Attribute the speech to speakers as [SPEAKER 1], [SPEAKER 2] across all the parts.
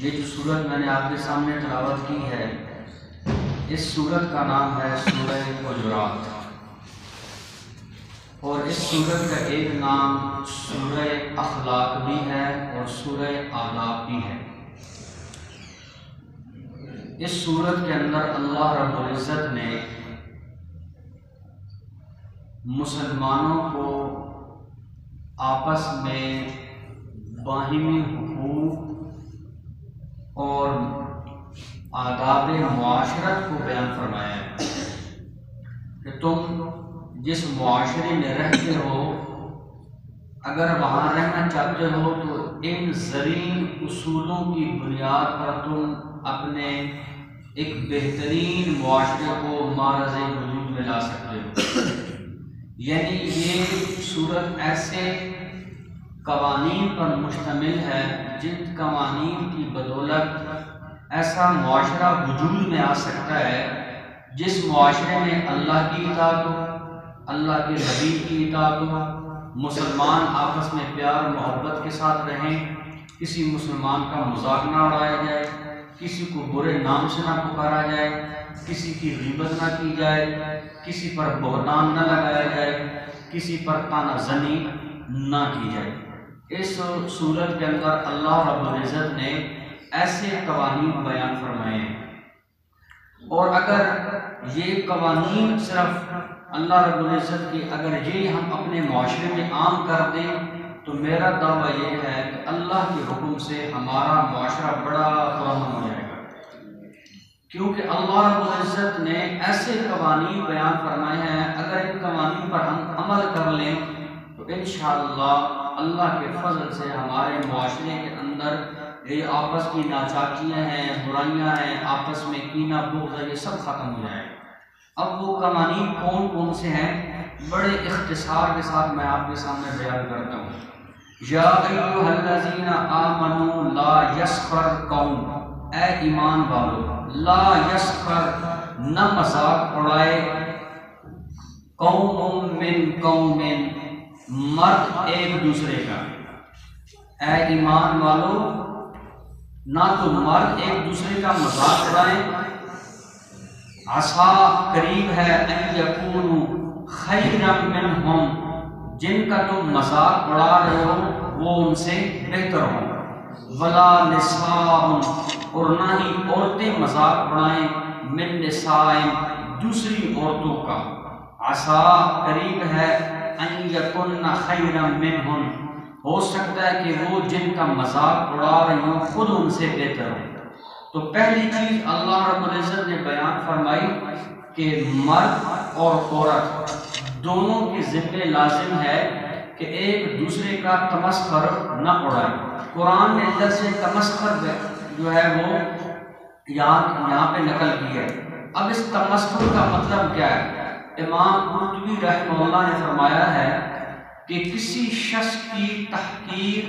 [SPEAKER 1] یہ جو سورت میں نے آپ کے سامنے تلاوت کی ہے، اس سورت کا نام ہے سورہ حجرات، اور اس سورت کا ایک نام سورہ اخلاق بھی ہے اور سورہ آداب بھی ہے۔ اس سورت کے اندر اللہ رب العزت نے مسلمانوں کو آپس میں باہمی حقوق اور آداب معاشرت کو بیان فرمایا ہے کہ تم جس معاشرے میں رہتے ہو، اگر وہاں رہنا چاہتے ہو تو ان زرعی اصولوں کی بنیاد پر تم اپنے ایک بہترین معاشرے کو معرض وجود میں لا سکتے ہو۔ یعنی یہ صورت ایسے قوانین پر مشتمل ہے جن قوانین کی بدولت ایسا معاشرہ وجود میں آ سکتا ہے جس معاشرے میں اللہ کی اطاعت ہو، اللہ کے نبی کی اطاعت ہو، مسلمان آپس میں پیار محبت کے ساتھ رہیں، کسی مسلمان کا مذاق نہ اڑایا جائے، کسی کو برے نام سے نہ پکارا جائے، کسی کی غیبت نہ کی جائے، کسی پر بہتان نہ لگایا جائے، کسی پر طعنہ زنی نہ کی جائے۔ اس صورت کے اندر اللہ رب العزت نے ایسے قوانین بیان فرمائے ہیں، اور اگر یہ قوانین صرف اللہ رب العزت کی اگر یہ ہم اپنے معاشرے میں عام کر دیں تو میرا دعویٰ یہ ہے کہ اللہ کے حکم سے ہمارا معاشرہ بڑا پرامن ہو جائے گا، کیونکہ اللہ رب العزت نے ایسے قوانین بیان فرمائے ہیں، اگر ان قوانین پر ہم عمل کر لیں تو انشاءاللہ اللہ کے فضل سے ہمارے معاشرے کے اندر یہ آپس کی ناچاکیاں ہیں، برائیاں ہیں، آپس میں کینہ بغض ہے، یہ سب ختم ہو جائے۔ اب وہ قوانین کون کون سے ہیں بڑے اختصار کے ساتھ میں آپ کے سامنے بیان کرتا ہوں۔ یا ایھا الذین آمنوا لا یسخر قوم، اے ایمان والو، لا یسخر نہ مذاق اڑائے، قوم من قوم، مرد ایک دوسرے کا، اے ایمان والو نہ تو مرد ایک دوسرے کا مذاق اڑائیں، عسیٰ قریب ہے ان یکونوا خیرا منہم، جن کا تم مذاق اڑا رہے ہو وہ ان سے بہتر ہوں، ولا نساء، اور نہ ہی عورتیں مذاق اڑائیں، من نساء، دوسری عورتوں کا، عسیٰ قریب ہے ان یکن خیرا منہن، ہو سکتا ہے کہ وہ جن کا مذاق اڑا رہی ہوں خود ان سے بہتر ہوں۔ تو پہلی چیز اللہ رب العزت نے بیان فرمائی کہ مرد اور عورت دونوں کے ذمہ لازم ہے کہ ایک دوسرے کا تمسخر نہ اڑائے۔ قرآن نے لفظ تمسخر جو ہے وہ یہاں پہ نقل کی ہے۔ اب اس تمسخر کا مطلب کیا ہے؟ امام قرطبی رحمہ اللہ نے فرمایا ہے کہ کسی شخص کی تحقیر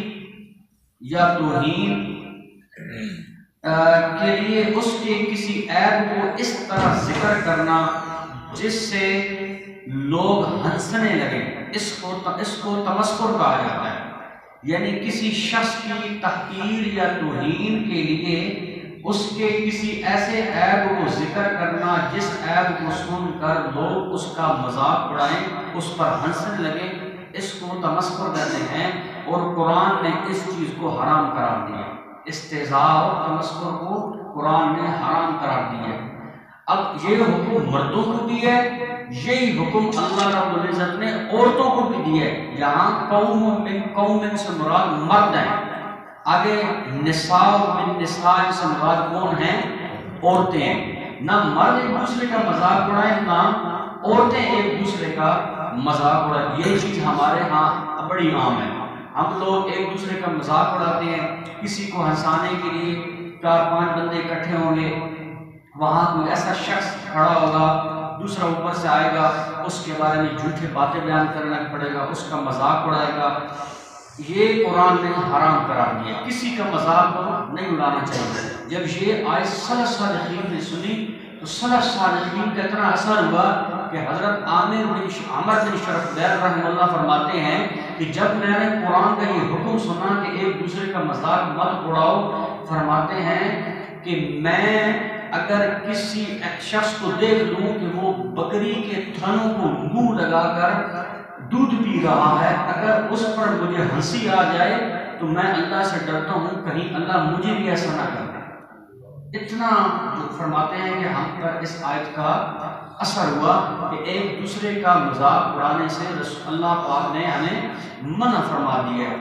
[SPEAKER 1] یا توہین کے لیے اس کے کسی عیب کو اس طرح ذکر کرنا جس سے لوگ ہنسنے لگے، اس کو تمسخر کہا جاتا ہے۔ یعنی کسی شخص کی تحقیر یا توہین کے لیے اس کے کسی ایسے عیب کو ذکر کرنا جس عیب کو سن کر لوگ اس کا مذاق اڑائیں، اس پر ہنسنے لگے، اس کو تمسخر کہتے ہیں، اور قرآن نے اس چیز کو حرام قرار دیا۔ استہزاء اور تمسخر کو قرآن نے حرام قرار دیا۔ اب یہ حکم مردوں کو بھی ہے، یہی حکم اللہ رب العزت نے عورتوں کو بھی دیا ہے۔ یہاں قوم من قوم سے مراد مرد ہیں، آگے نساء من نساء سے مراد کون ہیں؟ عورتیں ہیں۔ نہ مرد ایک دوسرے کا مذاق اڑائیں، نہ عورتیں ایک دوسرے کا مذاق اڑائیں۔ یہ چیز ہمارے ہاں بڑی عام ہے، ہم لوگ ایک دوسرے کا مذاق اڑاتے ہیں، کسی کو ہنسانے کے لیے 4-5 بندے اکٹھے ہوں گے، وہاں کوئی ایسا شخص کھڑا ہوگا، دوسرا اوپر سے آئے گا، اس کے بارے میں جھوٹے باتیں بیان کرنا پڑے گا، اس کا مذاق اڑائے گا۔ یہ قرآن نے حرام قرار دیا، کسی کا مذاق نہیں اڑانا چاہیے۔ جب یہ آیت سلف صالحین نے سنی تو سلف صالحین کا اتنا اثر ہوا کہ حضرت عامر بن شرحبیل رحمہ اللہ فرماتے ہیں کہ جب میں نے قرآن کا یہ حکم سنا کہ ایک دوسرے کا مذاق مت اڑاؤ، فرماتے ہیں کہ میں اگر کسی ایک شخص کو دیکھ لوں کہ وہ بکری کے تھنوں کو منہ لگا کر دودھ پی رہا ہے، اگر اس پر مجھے ہنسی آ جائے تو میں اللہ سے ڈرتا ہوں کہیں اللہ مجھے بھی ایسا نہ کر دے۔ اتنا جو فرماتے ہیں کہ ہم پر اس آیت کا اثر ہوا کہ ایک دوسرے کا مذاق اڑانے سے اللہ پاک نے ہمیں منع فرما دیا ہے۔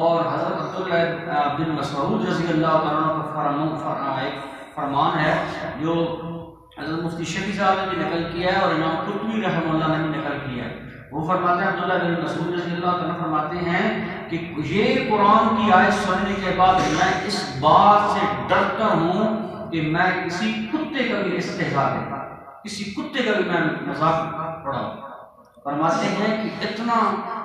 [SPEAKER 1] اور حضرت عبداللہ بن مسعود رضی اللہ تعالیٰ عنہ کا ایک فرمان ہے جو حضرت مفتی شفیع صاحب نے بھی نقل کیا ہے اور امام قرطبی رحمہ اللہ نے بھی نقل کیا ہے۔ وہ فرماتے ہیں، عبداللہ بن مسعود رضی اللہ تعالیٰ فرماتے ہیں کہ یہ قرآن کی آیت سننے کے بعد میں اس بات سے ڈرتا ہوں کہ میں کسی کتے کا بھی استہزاء کروں، کسی کتے کا بھی میں مذاق اڑاؤں۔ فرماتے ہیں کہ اتنا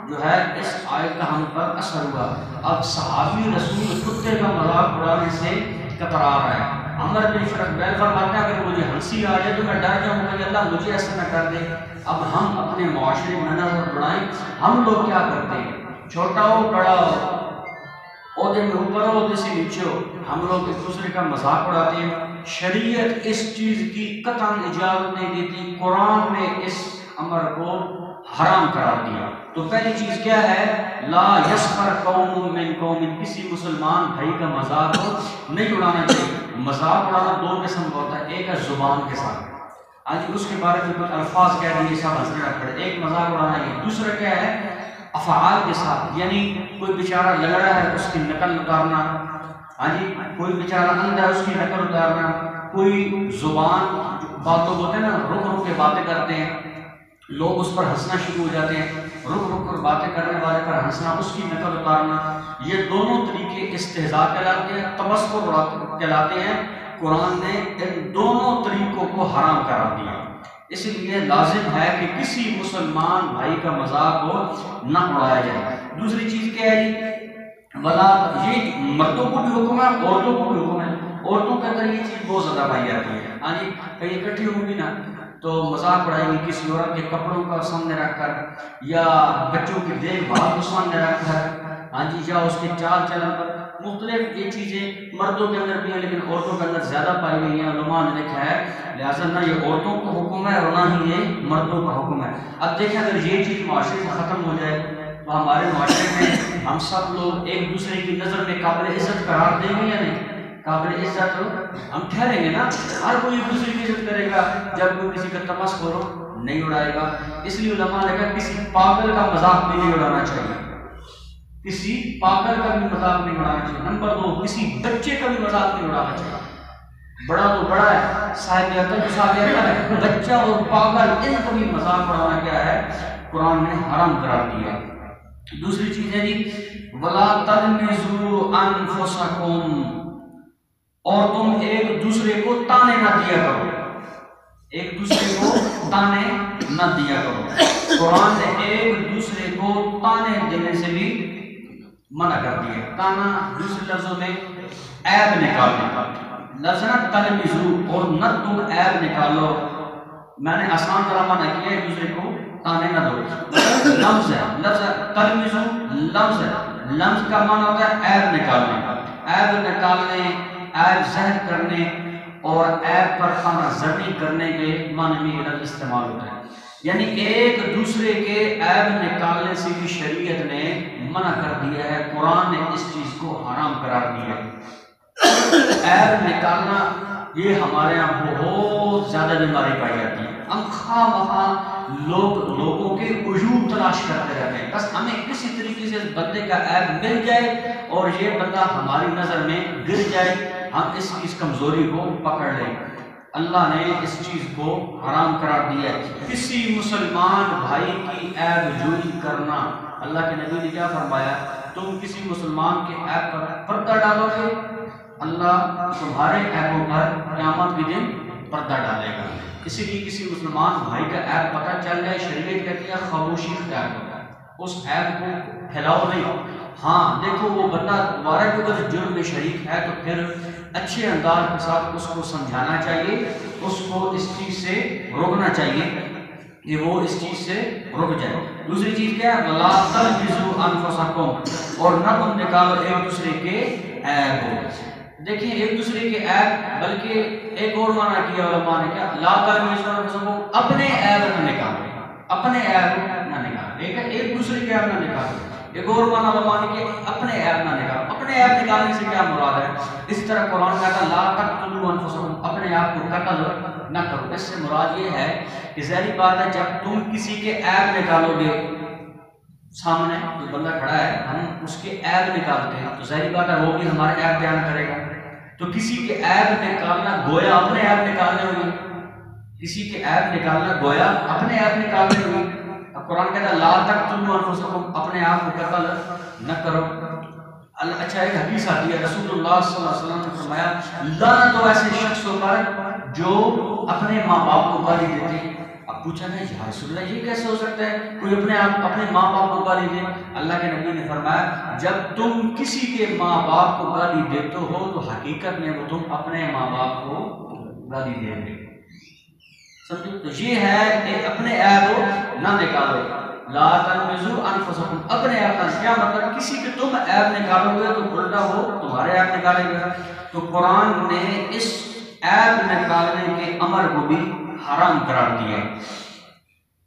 [SPEAKER 1] جو ہے اس آیت کا ہم پر اثر ہوا۔ اب صحابی رسول کتے کا مذاق اڑانے سے کترا رہا ہے۔ عمر بن شرحبیل فرماتے ہیں اگر مجھے ہنسی آ جائے تو میں ڈر جاؤں کہ اللہ مجھے ایسا نہ کر دے۔ اب ہم اپنے معاشرے میں نظر بڑھائیں، ہم لوگ کیا کرتے ہیں؟ چھوٹا ہو بڑا ہو، عہدے میں اوپر ہو عہدے سے نیچے ہو، ہم لوگ ایک دوسرے کا مذاق اڑاتے ہیں۔ شریعت اس چیز کی قطعاً اجازت نہیں دیتی، قرآن نے اس امر کو حرام قرار دیا۔ تو پہلی چیز کیا ہے؟ لا یسخر قوم من قوم، کسی مسلمان بھائی کا مذاق نہیں اڑانا چاہیے۔ مذاق اڑانا دو قسم کا ہوتا ہے، ایک ہے زبان کے ساتھ، آج اس کے بارے میں کچھ الفاظ کہہ دیں سب ہنسنے لگ پڑے، ایک مذاق اڑانا ہے۔ دوسرا کیا ہے؟ افعال کے ساتھ، یعنی کوئی بیچارہ لگ رہا ہے اس کی نقل اتارنا، ہاں جی، کوئی بیچارہ اندھا ہے اس کی نقل اتارنا، کوئی زبان باتوں ہوتے ہیں نا، رک رک کے باتیں کرتے ہیں، لوگ اس پر ہنسنا شروع ہو جاتے ہیں، رک رک کر باتیں کرنے والے پر ہنسنا، اس کی نقل اتارنا، یہ دونوں طریقے استہزاء کہلاتے ہیں، تمسخر کہلاتے ہیں۔ قرآن نے ان دونوں طریقوں کو حرام قرار دیا، اس لیے لازم ہے کہ کسی مسلمان بھائی کا مذاق ہو نہ اڑایا جائے۔ دوسری چیز کیا ہے جی؟ ولا، یہ مردوں کو بھی حکم ہے، عورتوں کو بھی حکم ہے۔ عورتوں کے اندر یہ چیز بہت زیادہ پائی جاتی ہے، ہاں جی، کہیں اکٹھی ہوں گی نا تو مذاق اڑائیں گی کسی عورت کے کپڑوں کا سامنے رکھ کر، یا بچوں کی دیکھ بھال کو سامنے رکھ کر، ہاں جی، یا اس کے چال چلن پر، مختلف یہ چیزیں مردوں کے اندر بھی ہیں لیکن عورتوں کے اندر زیادہ پائی گئی ہیں، علماء نے لکھا ہے، لہٰذا نہ یہ عورتوں کو حکم ہے اور نہ ہی یہ مردوں کا حکم ہے۔ اب دیکھیں اگر یہ چیز معاشرے سے ختم ہو جائے تو ہمارے معاشرے میں ہم سب لوگ ایک دوسرے کی نظر میں قابل عزت قرار دیں گے یا نہیں؟ قابل عزت ہم ٹھہریں گے نا، ہر کوئی ایک دوسرے کی عزت کرے گا جب کوئی کسی کا تمسخر نہیں اڑائے گا۔ اس لیے علماء نے کہا کسی پاگل کا مذاق بھی نہیں اڑانا چاہیے، کسی پاگل کا بھی مذاق نہیں اڑانا چاہیے۔ نمبر دو، کسی بچے کا بھی مذاق نہیں اڑانا چاہیے۔ بڑا تو بڑا ہے، صاحب عقل تو صاحب عقل ہے، بچہ اور پاگل ان کا بھی مذاق اڑانا کیا ہے؟ قرآن نے حرام قرار دیا۔ دوسری چیز ہے جی ولا تلمزوا انفسکم، اور تم ایک دوسرے کو تانے نہ دیا کرو، ایک دوسرے کو تانے نہ دیا کرو۔ قرآن نے ایک دوسرے کو تانے دینے سے بھی منع کر دیا۔ تانا دوسرے لفظوں میں عیب نکالنے کا لفظ ہے نا، تلمزوا، اور نہ تم عیب نکالو۔ میں نے آسان طرح منع کیا ایک دوسرے کو تانے نہ دو، لفظ ہے، لفظ تلمزوا لفظ ہے، لفظ کا معنی ہوتا ہے عیب نکالنے کا، عیب نکالنے، عیب ظاہر کرنے اور عیب پر خانہ زنی کرنے کے معنی میں یہ لفظ استعمال ہوتا ہے۔ یعنی ایک دوسرے کے عیب نکالنے سے بھی شریعت نے منع کر دیا ہے، قرآن نے اس چیز کو حرام قرار دیا۔ عیب نکالنا یہ ہمارے یہاں بہت زیادہ بیماری پائی جاتی ہے، ہم خواہ مخواہ لوگوں کے عیوب تلاش کرتے رہتے ہیں، بس ہمیں کسی طریقے سے اس بندے کا عیب مل جائے اور یہ بندہ ہماری نظر میں گر جائے، ہم اس کی کمزوری کو پکڑ لیں۔ اللہ نے اس چیز کو حرام قرار دیا ہے۔ کسی مسلمان بھائی کی عیب جوئی کرنا، اللہ کے نبی نے کیا فرمایا؟ تم کسی مسلمان کے عیب پر پردہ ڈالو گے، اللہ تمہارے عیبوں پر قیامت کے دن پردہ ڈالے گا۔ اسی لیے کسی مسلمان بھائی کا عیب پتہ چل جائے، شریعت کہتی ہے خاموشی اختیار کرو، اس عیب کو پھیلاؤ نہیں۔ ہاں دیکھو وہ بندہ دوبارہ بھی اگر جرم میں شریک ہے تو پھر اچھے انداز کے ساتھ اس کو سمجھانا چاہیے، اس کو اس چیز سے روکنا چاہیے کہ وہ اس چیز سے رک جائے۔ دوسری چیز کیا ہے؟ وَلَا تَلْمِزُوا أَنفُسَكُمْ، اور نہ تم نکالو ایک دوسرے کے عیب ہو۔ دیکھیں ایک دوسرے کے عیب، بلکہ ایک اور معنی کیا علماء نے، کیا لا تلمزوا انفسکم، اپنے عیب نہ نکالو، اپنے عیب نہ نکالو، ایک دوسرے کے عیب نہ نکالو۔ ایک اور معنی علماء نے کہ اپنے عیب نہ نکالو، اپنے عیب نکالنے سے کیا مراد ہے؟ اس طرح قرآن کہتا لا تقتلوا انفسکم، اپنے آپ کو قتل نہ کرو۔ اس سے مراد یہ ہے کہ ظاہری بات ہے جب تم کسی کے عیب نکالو گے، سامنے جو بندہ کھڑا ہے ہم اس کے عیب نکالتے ہیں تو ظاہری بات ہے وہ بھی ہمارے عیب بیان کرے گا، تو کسی کے عیب نکالنا گویا اپنے عیب نکالنے ہوئی، کسی کے عیب نکالنا گویا اپنے عیب نکالنے ہوئی۔ اب قرآن کہتا ہے لا تقتلوا انفسکم، اپنے آپ کو قتل نہ کرو۔ اچھا ایک حدیث آتی ہے، رسول اللہ صلی اللہ علیہ وسلم نے فرمایا لعنت تو ایسے شخص پر جو اپنے ماں باپ کو گالی دیتے ہیں۔ اب پوچھا گیا یا رسول اللہ یہ کیسے ہو سکتا ہے کوئی اپنے ماں باپ کو گالی دے؟ اللہ کے نبی نے فرمایا جب تم کسی کے ماں باپ کو گالی دیتے ہو تو حقیقت میں وہ تم اپنے ماں باپ کو گالی دیں گے۔ سمجھو تو یہ ہے کہ اپنے عیب نہ نکالو، لا تلمزوا انفسکم، اپنے عیب نہ، کیا مطلب کسی کے تم عیب نکالو گے تو الٹا وہ تمہارے عیب نکالے گا۔ تو قرآن نے اس عیب نکالنے کے امر کو بھی حرام قرار دیا ہے۔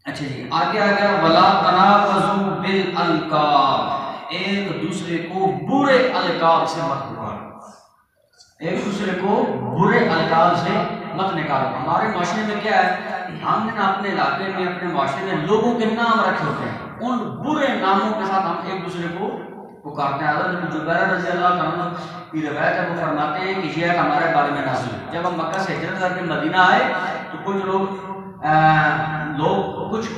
[SPEAKER 1] اچھا جی آگے آ گیا ولا تنابزوا بالالقاب، ایک دوسرے کو برے القاب سے مت پکارو، ایک دوسرے کو برے القاب سے مت نکالو۔ ہمارے معاشرے میں کیا ہے ہم نے اپنے علاقے میں اپنے معاشرے میں لوگوں کے نام رکھے ہوتے ہیں، ان برے ناموں کے ساتھ ہم ایک دوسرے کو پکارتے ہیں۔ حضرت جبیر رضی اللہ عنہ کی روایت ہے، وہ فرماتے ہیں کہ یہ ہمارے بارے میں نازل ہے۔ جب ہم مکہ سے ہجرت کر کے مدینہ آئے تو کچھ لوگ کچھ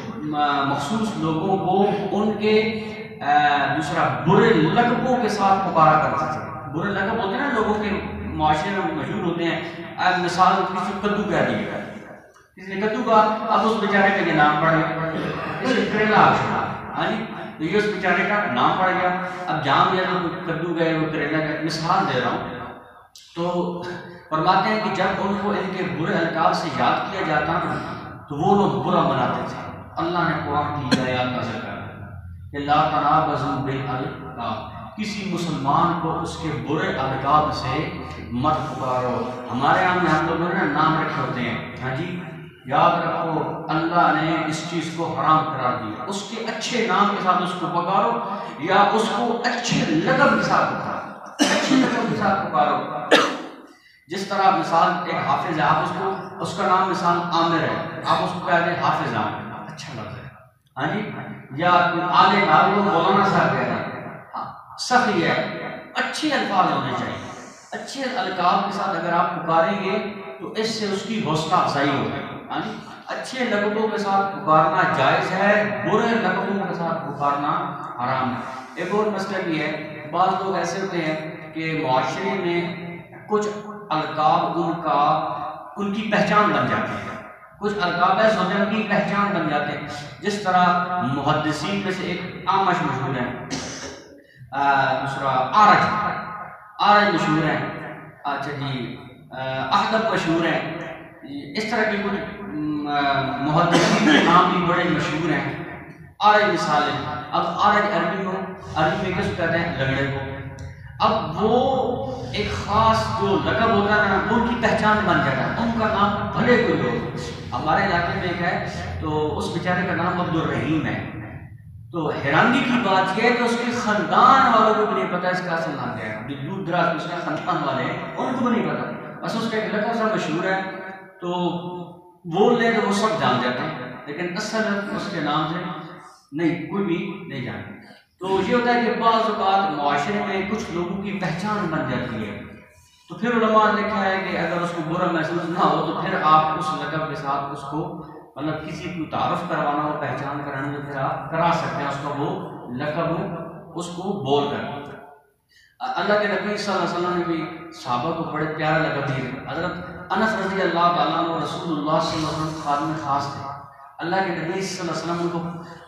[SPEAKER 1] مخصوص لوگوں کو ان کے دوسرا برے لقبوں کے ساتھ پکارا کرتے تھے۔ برے لقب ہوتے ہیں نا لوگوں کے معاشرے میں مشہور ہوتے ہیں، مثال کسی کو کدو کہہ دیا، کسی نے کدو کہا، اب اس بیچارے کا یہ نام پڑ گیا، اسے کریلا، ہاں جی تو یہ اس بیچارے کا نام پڑ گیا۔ اب جہاں بھی کدو گئے وہ کریلا کا مثال دے رہا ہوں، تو فرماتے ہیں کہ جب ان کو ان کے برے القاب سے یاد کیا جاتا تو وہ لوگ برا مناتے تھے۔ اللہ نے قرآن کی آیات نازل کر کہ لا تنابزوا بالالقاب، کسی مسلمان کو اس کے برے القاب سے مت پکارو۔ ہمارے یہاں میں ہم لوگوں نے نام رکھے ہوتے ہیں، ہاں جی یاد رکھو اللہ نے اس چیز کو حرام قرار دیا، اس کے اچھے نام کے ساتھ اس کو پکارو یا اس کو اچھے لقب کے ساتھ پکارو، اچھے لقب کے ساتھ پکارو۔ جس طرح مثال ایک حافظ ہے، آپ اس کا نام مثال عامر ہے، آپ اس کو کہتے ہیں حافظ عامر، اچھا لفظ ہے، ہاں جی یا عالم آپ لوگ مولانا صاحب کہتے ہیں، سخی ہے، اچھے الفاظ ہونے چاہیے، اچھے القاب کے ساتھ اگر آپ پکاریں گے تو اس سے اس کی حوصلہ افزائی ہوگی، ہاں جی اچھے لقبوں کے ساتھ پکارنا جائز ہے، برے لقبوں کے ساتھ پکارنا حرام ہے۔ ایک اور مسئلہ بھی ہے، بعض لوگ ایسے ہوتے ہیں کہ معاشرے میں کچھ القاب ان کی پہچان بن جاتی ہے، کچھ القاب ایسے ہوتے ہیں ان کی پہچان بن جاتے ہیں، جس طرح محدثین میں سے ایک اعمش مشہور ہے، دوسرا آرج مشہور ہے، اچھا جی احدب مشہور ہے، اس طرح کے کچھ محدثین کے نام بھی بڑے مشہور ہیں۔ آرج مثال ہے، اب آرج عربی میں کس کو کہتے ہیں؟ لنگڑے کو۔ اب وہ ایک خاص جو لقب ہوتا ہے نا وہ ان کی پہچان بن جاتا ہے، ان کا نام بھلے کوئی ہو۔ ہمارے علاقے میں ایک ہے تو اس بیچارے کا نام عبد الرحیم ہے، تو حیرانی کی بات یہ ہے کہ اس کے خاندان والوں کو بھی نہیں پتا اس کا اصل نام کیا ہے، جو دور دراز اس کے خاندان والے ہیں ان کو بھی نہیں پتا، بس اس کا ایک لقب سا مشہور ہے تو بول لیں تو وہ سب جان جاتے ہیں، لیکن اصل اس کے نام سے نہیں کوئی بھی نہیں جانتا۔ تو یہ ہوتا ہے کہ بعض اوقات معاشرے میں کچھ لوگوں کی پہچان بن جاتی ہے، تو پھر علماء نے لکھا ہے کہ اگر اس کو برا محسوس نہ ہو تو پھر آپ اس لقب کے ساتھ اس کو مطلب کسی کو تعارف کروانا ہو، پہچان کرانا تو پھر آپ کرا سکتے ہیں، اس کا وہ لقب اس کو بول کر۔ اللہ کے نبی صلی اللہ علیہ وسلم نے بھی صحابہ کو بڑے پیارا لقب دیے، حضرت انس رضی اللہ تعالیٰ عنہ رسول اللہ صلی اللہ علیہ وسلم خادم خاص تھے، اللہ کے نبی صلی اللہ علیہ وسلم ان کو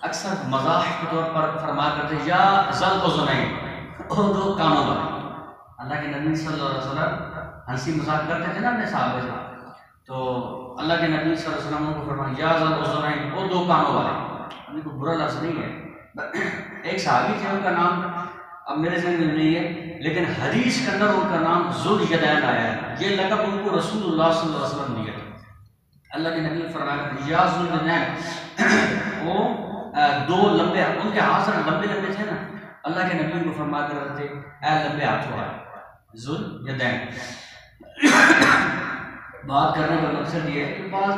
[SPEAKER 1] اکثر مزاح کے طور پر فرمایا کرتے یا ذل اذنین، او دو کانوں والے۔ اللہ کے نبی صلی اللہ علیہ وسلم ہنسی مذاق کرتے تھے نا اپنے صحابہ سے، تو اللہ کے نبی صلی اللہ علیہ وسلم ان کو فرمایا یا ذل اذنین، او دو کانوں والے، ان کو برا لفظ نہیں ہے۔ ایک صحابی تھے ان کا نام اب میرے ذہن میں نہیں ہے، لیکن حدیث کے اندر ان کا نام ذوالیدین آیا ہے، یہ لقب ان کو رسول اللہ صلی اللہ علیہ وسلم نے دیا۔ اللہ کے نبی نے فرمایا یا ذوالیدین، وہ دو لمبے، ان کے ہاتھ لمبے لمبے تھے نا، اللہ کے نبی کو فرمایا کرتے تھے اے لمبے ہاتھوں والے ذوالیدین۔ بات کرنے کا مقصد یہ ہے کہ بعض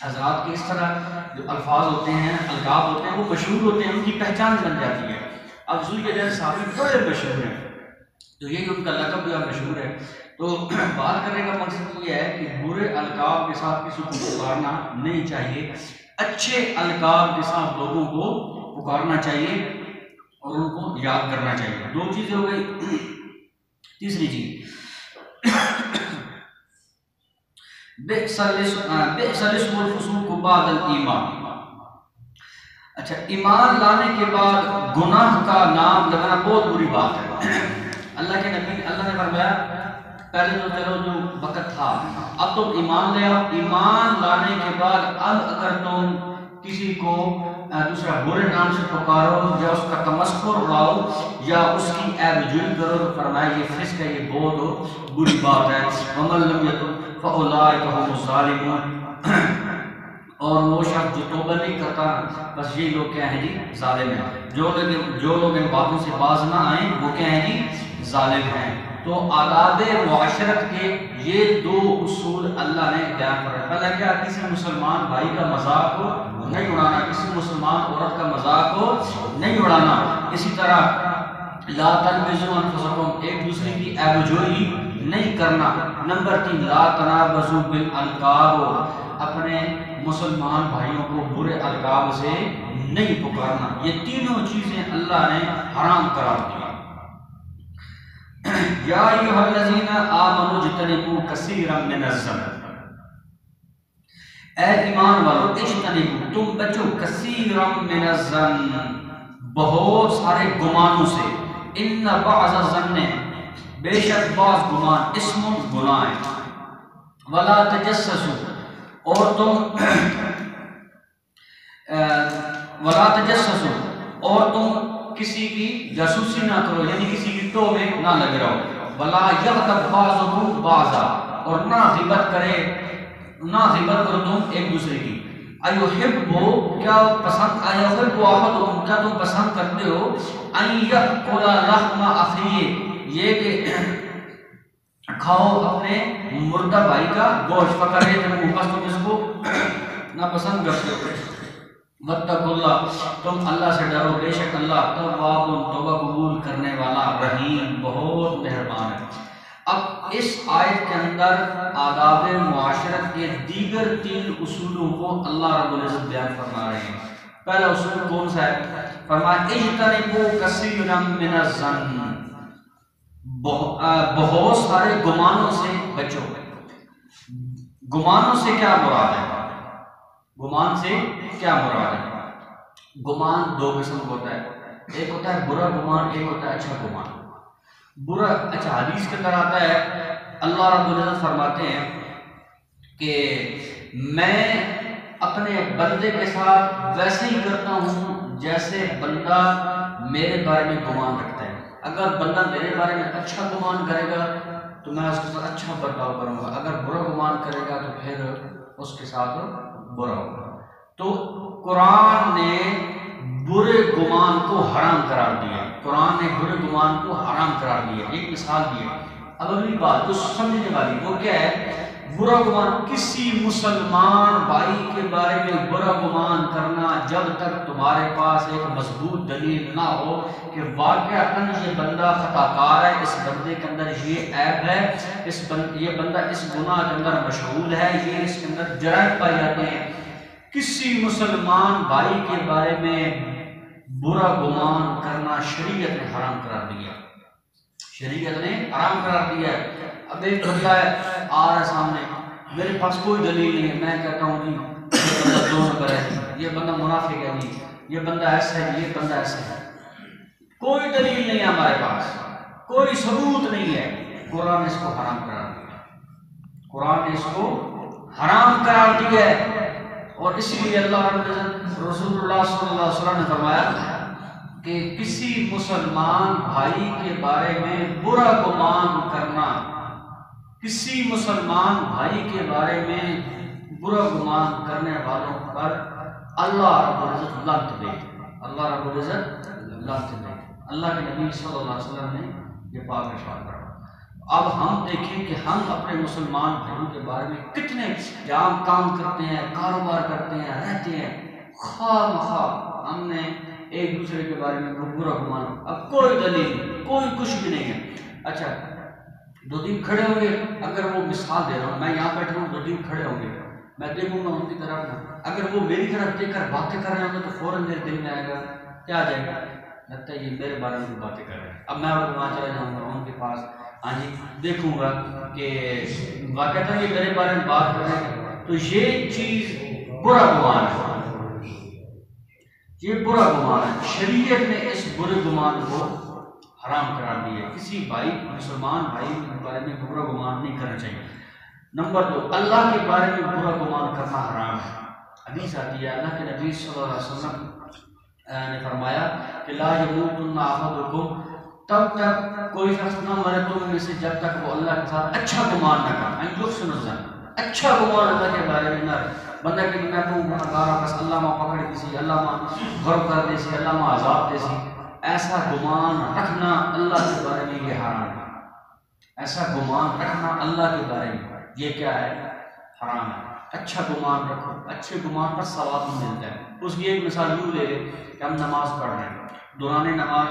[SPEAKER 1] حضرات کے اس طرح جو الفاظ ہوتے ہیں، القاب ہوتے ہیں، وہ مشہور ہوتے ہیں، ان کی پہچان بن جاتی ہے۔ اب ذوالیدین صحابی بڑے مشہور ہیں، تو یہ ان کا لقب جو مشہور ہے۔ تو بات کرنے کا مقصد یہ ہے کہ برے القاب کے ساتھ کسی کو پکارنا نہیں چاہیے، اچھے القاب کے ساتھ لوگوں کو پکارنا چاہیے اور ان کو یاد کرنا چاہیے۔ دو چیزیں ہو گئی۔ تیسری چیز بئس الاسم الفسوق بعد الایمان، اچھا ایمان لانے کے بعد گناہ کا نام لگانا بہت بری بات ہے۔ اللہ کے نبی اللہ نے فرمایا پہلے تو چلو جو وقت تھا، اب تم ایمان لے آؤ، ایمان لانے کے بعد اب اگر تم کسی کو دوسرا برے نام سے پکارو یا اس کا تمسخر اڑاؤ یا اس کی عیب جوئی کرو تو فرمایا یہ فسق ہے، یہ بہت بری بات ہے۔ ومن لم یتب فاولئک هم الظالمون، اور وہ شخص جو توبہ نہیں کرتا بس یہ لوگ کیا ہیں جی ظالم ہیں۔ جو لوگ ان باتوں سے باز نہ آئیں وہ کیا ہیں جی ظالم ہیں۔ تو آداب معاشرت کے یہ دو اصول اللہ نے بیان فرمایا۔ پہلا کیا، کسی مسلمان بھائی کا مذاق کو نہیں اڑانا، کسی مسلمان عورت کا مذاق کو نہیں اڑانا۔ اسی طرح لا تلمزوا انفسکم، ایک دوسرے کی عیب جوئی نہیں کرنا۔ نمبر 3 لا تنابزوا بالالقاب، اپنے مسلمان بھائیوں کو برے القاب سے نہیں پکارنا۔ یہ تینوں چیزیں اللہ نے حرام قرار دی۔ یا ایھا الذین آمنوا اجتنبوا کثیرا من الظن، اے ایمان والو اجتنبوا، تم بچو کثیرا من الظن، بہت سارے گمانوں سے، ان بعض الظن، بے شک بعض گمان، اسم گناہ ہے، ولا تجسسوا، اور تم ولا تجسسوا، اور تم کسی کی جاسوسی نہ کرو، یعنی کسی کی ٹو میں نہ لگ رہو، ولا یغتب بعضکم بعضا، اور نہ غیبت کرو تم ایک دوسرے کی۔ ایحب، کیا پسند، ایحب احدکم، کیا تم پسند کرتے ہو، ان یأکل لحم اخیہ، یہ کہ کھاؤ اپنے مردہ بھائی کا گوشت، فقرے تم بس تم اس کو ناپسند کرتے ہو۔ واتقوا اللہ، تم اللہ سے ڈرو، بے شک اللہ تواب، توبہ قبول کرنے والا، رحیم، بہت مہربان ہے۔ اب اس آیت کے اندر آداب معاشرت کے دیگر 3 اصولوں کو اللہ رب العزت بیان فرما رہے ہیں۔ پہلا اصول کون سا ہے؟ فرمایا اجتنبوا کثیرا من الظن، بہت سارے گمانوں سے بچو۔ گمانوں سے کیا مراد ہے؟ گمان سے کیا مراد ہے؟ گمان 2 قسم کا ہوتا ہے، ایک ہوتا ہے برا گمان، ایک ہوتا ہے اچھا گمان۔ برا، اچھا حدیث کے اندر آتا ہے اللہ رب العزت فرماتے ہیں کہ میں اپنے بندے کے ساتھ ویسے ہی کرتا ہوں جیسے بندہ میرے بارے میں گمان رکھتا ہے۔ اگر بندہ میرے بارے میں اچھا گمان کرے گا تو میں اس کے ساتھ اچھا برتاؤ کروں گا، اگر برا گمان کرے گا تو پھر اس کے ساتھ برا ہوگا۔ تو قرآن نے برے گمان کو حرام قرار دیا، قرآن نے برے گمان کو حرام قرار دیا۔ ایک مثال دی ہے۔ اب اگلی بات جو سمجھنے والی وہ کیا ہے؟ برا گمان، کسی مسلمان بھائی کے بارے میں برا گمان کرنا جب تک تمہارے پاس ایک مضبوط دلیل نہ ہو کہ واقعتاً یہ بندہ خطا کار ہے، اس بندے کے اندر یہ عیب ہے، یہ بندہ اس گناہ کے اندر مشغول ہے، یہ اس کے اندر جرائم پائے جاتے ہیں، کسی مسلمان بھائی کے بارے میں برا گمان کرنا شریعت نے حرام قرار دیا، شریعت نے حرام قرار دیا ہے۔ اب ایک بندہ ہے آ رہا ہے سامنے، میرے پاس کوئی دلیل نہیں ہے، میں کہتا ہوں جی یہ بندہ 2 نمبر ہے، یہ بندہ منافق ہے، جی یہ بندہ ایسا ہے، یہ بندہ ایسا ہے، کوئی دلیل نہیں ہے ہمارے پاس، کوئی ثبوت نہیں ہے، قرآن نے اس کو حرام قرار دیا، قرآن نے اس کو حرام قرار دیا ہے۔ اور اسی لیے اللہ رب العزت رسول اللہ صلی اللہ علیہ وسلم نے فرمایا کہ کسی مسلمان بھائی کے بارے میں برا گمان کرنا، کسی مسلمان بھائی کے بارے میں برا گمان کرنے والوں پر اللہ رب العزت لعنت دے، اللہ رب العزت لعنت دے۔ اللہ کے نبی صلی اللہ علیہ وسلم نے یہ پاک ارشاد کرا۔ اب ہم دیکھیں کہ ہم اپنے مسلمان بھائیوں کے بارے میں کتنے جام کام کرتے ہیں، کاروبار کرتے ہیں، رہتے ہیں، خواہ مخواہ ہم نے ایک دوسرے کے بارے میں برا گمان، اب کوئی دلیل نہیں، کوئی کچھ بھی نہیں ہے۔ اچھا 2 دن کھڑے ہوں گے، اگر وہ مثال دے رہا ہوں، میں یہاں بیٹھا ہوں، 2 دن کھڑے ہوں گے، میں دیکھوں گا ان کی طرف نہ، اگر وہ میری طرف دیکھ کر باتیں کر رہے ہوں گے تو فوراً میرے دل میں آئے گا، کیا آ جائے گا؟ لگتا ہے یہ میرے بارے میں باتیں کر رہے ہیں۔ اب میں وہاں چلا جاؤں گا ان کے پاس، ہاں جی دیکھوں گا کہ واقعہ یہ میرے بارے میں بات کر رہے ہیں، تو یہ چیز برا گمان ہے، یہ برا گمان ہے۔ شریعت نے اس برے گمان کو حرام قرار دیا ہے۔ کسی بھائی مسلمان بھائی کے بارے میں برا گمان نہیں کرنا چاہیے۔ نمبر 2، اللہ کے بارے میں برا گمان کرنا حرام ہے۔ حدیث آتی ہے، اللہ کے نبی صلی اللہ علیہ وسلم نے فرمایا کہ لا یموتن احدکم، تب تک کوئی شخص نہ مرے تم میں سے جب تک وہ اللہ کے ساتھ اچھا گمان نہ کرے، یحسن الظن، اچھا گمان اللہ کے بارے میں نہ رکھے۔ بندہ کہ میں تو گناہگار بس اللہ ما پکڑ دیسی، اللہ ما غرب کر دیسی، اللہ ما عذاب دیسی، ایسا گمان رکھنا اللہ کے بارے میں یہ حرام ہے۔ ایسا گمان رکھنا اللہ کے بارے میں یہ کیا ہے؟ حرام ہے۔ اچھا گمان رکھو، اچھے گمان پر ثواب ملتا ہے۔ اس کی ایک مثال یوں لے لیں کہ ہم نماز پڑھ رہے ہیں، دوران نماز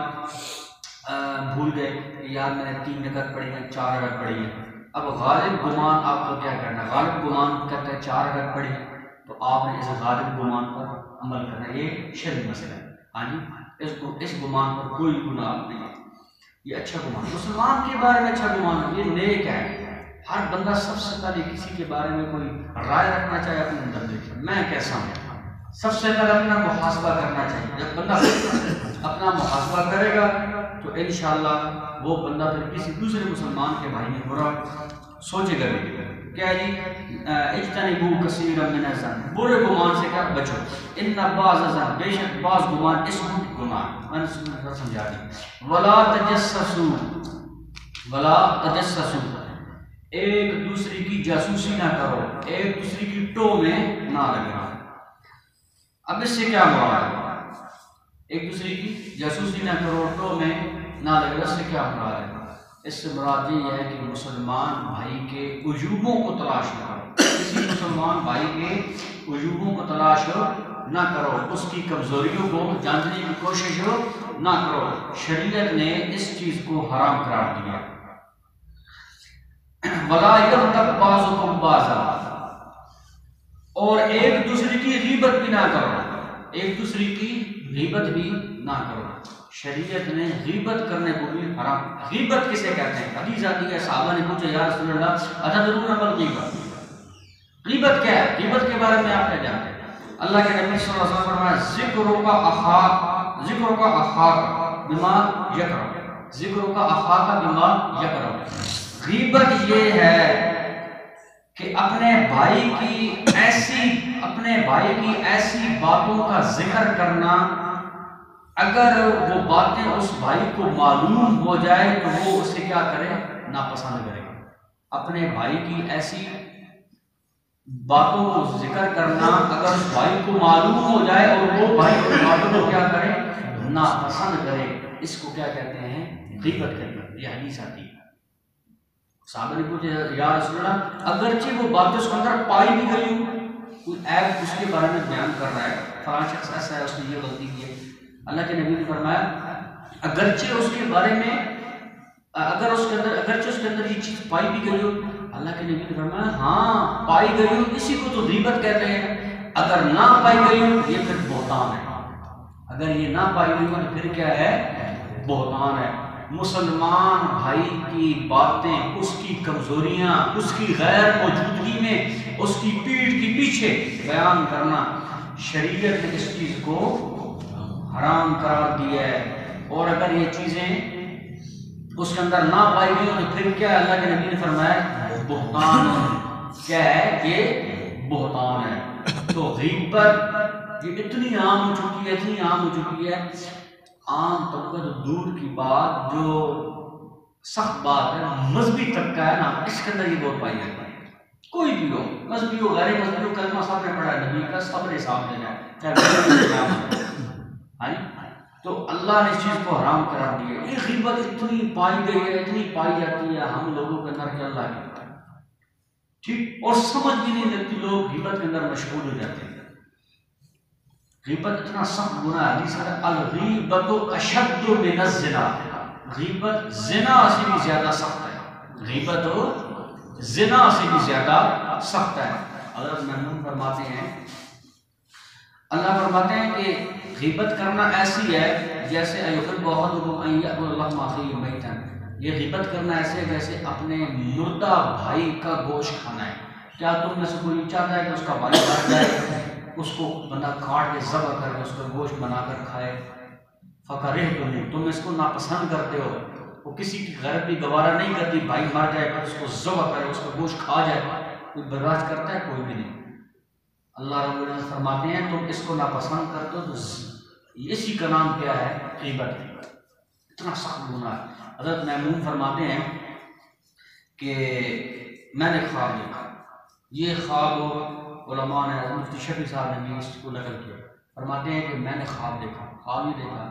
[SPEAKER 1] بھول گئے، یار میں نے 3 رکعت پڑھی ہے، 4 رکعت پڑھی ہے۔ اب غالب گمان آپ کو کیا کرنا ہے؟ غالب گمان کہتا ہے 4 رکعت پڑھی ہے، تو آپ نے اس غالب گمان پر عمل کرنا ہے، یہ شرعی مسئلہ ہے۔ ہاں جی اس گمان پر کوئی گناہ نہیں ہے، یہ اچھا گمان۔ مسلمان کے بارے میں اچھا گمان یہ نیک ہے۔ ہر بندہ سب سے پہلے کسی کے بارے میں کوئی رائے رکھنا چاہے اپنے اندر دیکھے میں کیسا ہوں، سب سے پہلے اپنا محاسبہ کرنا چاہیے۔ جب بندہ اپنا محاسبہ کرے گا تو انشاءاللہ وہ بندہ پھر کسی دوسرے مسلمان کے بھائی میں برا سوچے گا بھی۔ کیا جی اجتنبوا کثیرا من الظن، برے گمان سے کیا بچو، ان بعض الظن، بے شک بعض گمان اسم گناہ، میں نے سمجھا دی۔ ولا تجسسوا، ولا تجسسوا، ایک دوسرے کی جاسوسی نہ کرو، ایک دوسرے کی ٹو میں نہ لگنا۔ اب اس سے کیا مراد ہے؟ ایک دوسرے کی جاسوسی نہ کرو، ٹو میں نہ لگنا، اس سے کیا مراد ہے؟ اس سے مراد یہ ہے کہ مسلمان بھائی کے عیوبوں کو تلاش نہ کرو، کسی مسلمان بھائی کے عیوبوں کو تلاش نہ کرو، اس کی کمزوریوں کو جاننے کی کوشش نہ کرو۔ شریعت نے اس چیز کو حرام قرار دیا۔ وَلَا يَغْتَبْ بَعْضُكُمْ بَعْضًا، اور ایک دوسرے کی غیبت بھی نہ کرو، ایک دوسرے کی غیبت بھی نہ کرو۔ شریعت نے غیبت کرنے کو بھی حرام۔ غیبت کسے کہتے ہیں؟ حدیث آتی ہے، صحابہ نے پوچھا یا رسول اللہ اتدرون ما الغیبۃ، غیبت کیا ہے؟ غیبت کے بارے میں آپ کیا جانتے ہیں؟ اللہ کے نبی صلی اللہ علیہ وسلم فرمایا ذکرک اخاک بما یکرہ، ذکرک اخاک بما یکرہ۔ غیبت یہ ہے کہ اپنے بھائی کی ایسی باتوں کا ذکر کرنا، اگر وہ باتیں اس بھائی کو معلوم ہو جائے تو وہ اسے کیا کرے؟ ناپسند کرے گا۔ اپنے بھائی کی ایسی باتوں کو ذکر کرنا اگر اس بھائی کو معلوم ہو جائے اور وہ بھائی اس باتوں کو کیا کرے؟ ناپسند کرے، اس کو کیا کہتے ہیں؟ غیبت کرنا۔ یہ حدیث آتی ہے۔ صحابہ نے پوچھا یا رسول اللہ اگرچہ وہ بات اس کے اندر پائی بھی گئی ہوں، کوئی عیب اس کے بارے میں بیان کر رہا ہے، فلاں شخص ایسا ہے، اس نے یہ غلطی کی ہے، اللہ کے نبی نے فرمایا اگرچہ اس کے بارے میں اگرچہ اس کے اندر یہ چیز پائی بھی گئی ہو، اللہ کے نبی نے فرمایا ہاں پائی گئی ہو، اسی کو تو غیبت کہتے ہیں۔ اگر نہ پائی گئی ہو یہ پھر بہتان ہے، اگر یہ نہ پائی گئی ہو تو پھر کیا ہے؟ بہتان ہے۔ مسلمان بھائی کی باتیں، اس کی کمزوریاں، اس کی غیر موجودگی میں اس کی پیٹھ کے پیچھے بیان کرنا، شریعت نے اس چیز کو حرام قرار دیا ہے۔ اور اگر یہ چیزیں اس کے اندر نہ پائی گئی تو پھر کیا؟ اللہ کے نبی نے فرمایا بہتان کیا ہے؟ یہ بہتان ہے۔ تو غیبت یہ اتنی عام ہو چکی ہے، اتنی عام ہو چکی ہے، عام طبقہ تو دور کی بات، جو سخت بات ہے، مذہبی طبقہ ہے نا، اس کے اندر یہ بہت پائی جاتی ہے. کوئی بھی ہو، مذہبی ہو غیر مذہبی ہو، کلمہ سب نے پڑھا ہے نبی کا، سب نے حساب دینا ہے، چاہے تو اللہ نے اس چیز کو حرام قرار دیا. یہ غیبت اتنی پائی گئی ہے، اتنی پائی جاتی ہے ہم لوگوں کے اندر کہ اللہ کی پتہ ہے. ٹھیک، اور سمجھ بھی نہیں لگتی، لوگ غیبت کے اندر مشغول ہو جاتے ہیں. غیبت اتنا سخت گناہ ہے، حدیث ہے الغیبت اشد من الزنا. غیبت زنا سے بھی زیادہ سخت ہے، غیبت زنا سے بھی زیادہ سخت ہے. حضرت محمود فرماتے ہیں، اللہ فرماتے ہیں کہ غیبت کرنا ایسی ہے جیسے ایحب احدکم ان یأکل لحم اخیہ میتا. یہ غیبت کرنا ایسے ہے جیسے اپنے مردہ بھائی کا گوشت کھانا ہے. کیا تم میں سے کوئی چاہتا ہے کہ اس کا بھائی مر جائے، اس کو بندہ کاٹ کے ذبح کر کے اس کا گوشت بنا کر کھائے؟ فکرہتموہ، تم اس کو ناپسند کرتے ہو. وہ کسی کی غیرت بھی گوارا نہیں کرتی، بھائی مر جائے پھر اس کو ذبح کرے، اس کا گوشت کھا جائے. کوئی برداشت کرتا ہے؟ کوئی بھی نہیں. اللہ رب العزت فرماتے ہیں تم اس کو ناپسند کرتے ہو، تو اسی کا نام کیا ہے؟ غیبت. اتنا سخت گناہ ہے. حضرت محمود فرماتے ہیں کہ میں نے خواب دیکھا. یہ خواب علماء نے، مفتی شفیع صاحب نے بھی اس کو نقل کیا. فرماتے ہیں کہ میں نے خواب دیکھا، خواب یہ دیکھا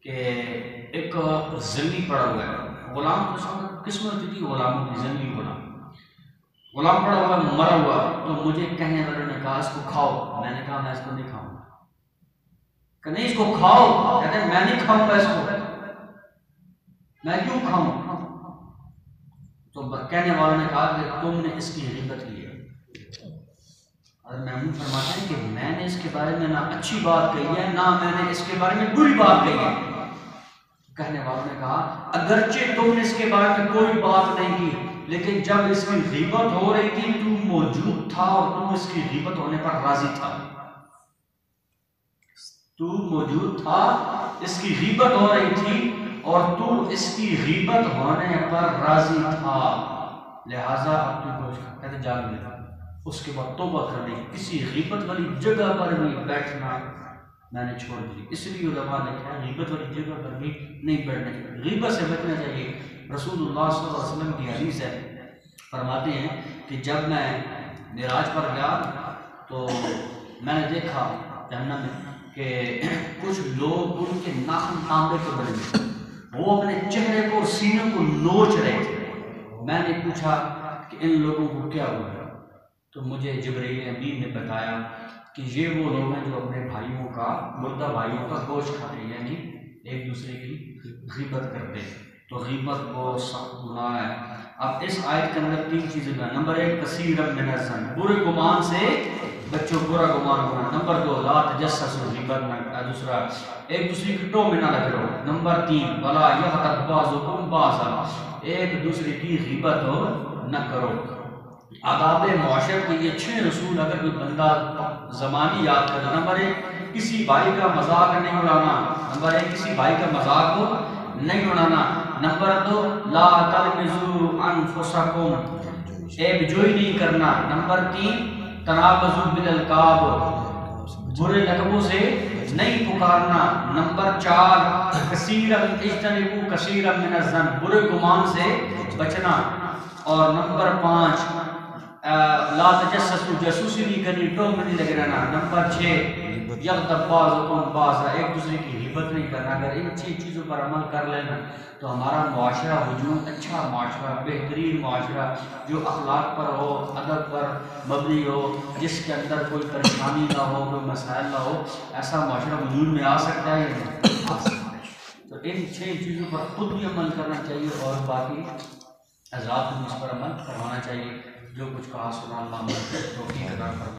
[SPEAKER 1] کہ ایک زمین پڑا ہوا ہے. غلام قسمت ہوتی تھی غلاموں کی، زمین غلام پڑا ہوا مرا ہوا. تو مجھے کہنے والے نے کہا اس کو کھاؤ. میں نے کہا میں اس کو نہیں کھاؤں گا. کہ نہیں اس کو کھاؤ. کہتے ہیں میں نہیں کھاؤں گا اس کو. میں کیوں کھاؤں؟ تو کہنے والوں نے کہا کہ تم نے اس کی غیبت کی ہے. اور محمود فرماتے ہیں کہ میں نے اس کے بارے میں نہ اچھی بات کہی ہے، نہ میں نے اس کے بارے میں بری بات کہی ہے. کہنے والوں نے کہا اگرچہ تم نے اس کے بارے میں کوئی بات نہیں کی، لیکن جب اس کی غیبت ہو رہی تھی تو موجود تھا اور تم اس کی غیبت ہونے پر راضی تھا. تو موجود تھا، اس کی غیبت ہو رہی تھی اور تو اس کی غیبت ہونے پر راضی تھا، لہٰذا اب تو گوشت کھا. کہتے جاگ لے. اس کے بعد توبہ کرنے، کسی غیبت والی جگہ پر بھی بیٹھنا میں نے چھوڑ دی. اس لیے علماء نے کہا غیبت والی جگہ پر بھی نہیں بیٹھنا چاہیے، غیبت سے بچنا چاہیے. رسول اللہ صلی اللہ علیہ وسلم کی حدیث ہے، فرماتے ہیں کہ جب میں معراج پر گیا تو میں نے دیکھا جہنم میں کہ کچھ لوگ ان کے ناخن تانبے کے بنے تھے، وہ اپنے چہرے کو اور سینے کو نوچ رہے تھے. میں نے پوچھا کہ ان لوگوں کو کیا ہوا؟ تو مجھے جبرائیل امین نے بتایا کہ یہ وہ لوگ ہیں جو اپنے بھائیوں کا، مردہ بھائیوں کا گوشت کھاتے ہیں، یعنی ایک دوسرے کی غیبت کرتے ہیں. تو غیبت بہت سخت گناہ ہے. اب اس آیت کے اندر 3 چیزیں ہیں. نمبر 1 کثیر من الظن، برے گمان سے بچوں برا گمان کرنا. نمبر 2 لا تجسسوا، غیبت نہ، دوسرا ایک دوسرے کی ٹو میں نہ لگے رہو. نمبر 3 ولا یغتب بعضکم بعضا، ایک دوسرے کی غیبت نہ کرو. آداب معاشرت کے یہ 6 رسول اگر کوئی بندہ زمانی یاد کرے. نمبر 1 کسی بھائی کا مذاق نہیں اڑانا. نمبر 1 کسی بھائی کا مذاق کو نہیں اڑانا. نمبر 2 لا تلمزوا انفسکم، عیب جوئی نہیں کرنا. نمبر 3 تنابزوا بالالقاب، برے لقبوں سے نہیں پکارنا. نمبر 4 کثیرا اجتنبوا کثیرا من الظن، برے گمان سے بچنا. اور نمبر 5 لا تجسسوا، جاسوسی نہیں کرنی، ٹو میں نہیں لگے رہنا. نمبر 6 یغتب بعضکم بعضا، ایک دوسرے کی غیبت نہیں کرنا. اگر ان 6 چیزوں پر عمل کر لینا تو ہمارا معاشرہ وجود اچھا معاشرہ، بہترین معاشرہ، جو اخلاق پر ہو، ادب پر مبنی ہو، جس کے اندر کوئی پریشانی نہ ہو، کوئی مسائل نہ ہو، ایسا معاشرہ وجود میں آ سکتا ہے یا نہیں آ سکتا ہے. تو ان 6 چیزوں پر خود بھی عمل کرنا چاہیے اور باقی حضرات کو اس پر عمل کروانا چاہیے. جو کچھ کہا سنا اللہ توفیق عطا فرمائے.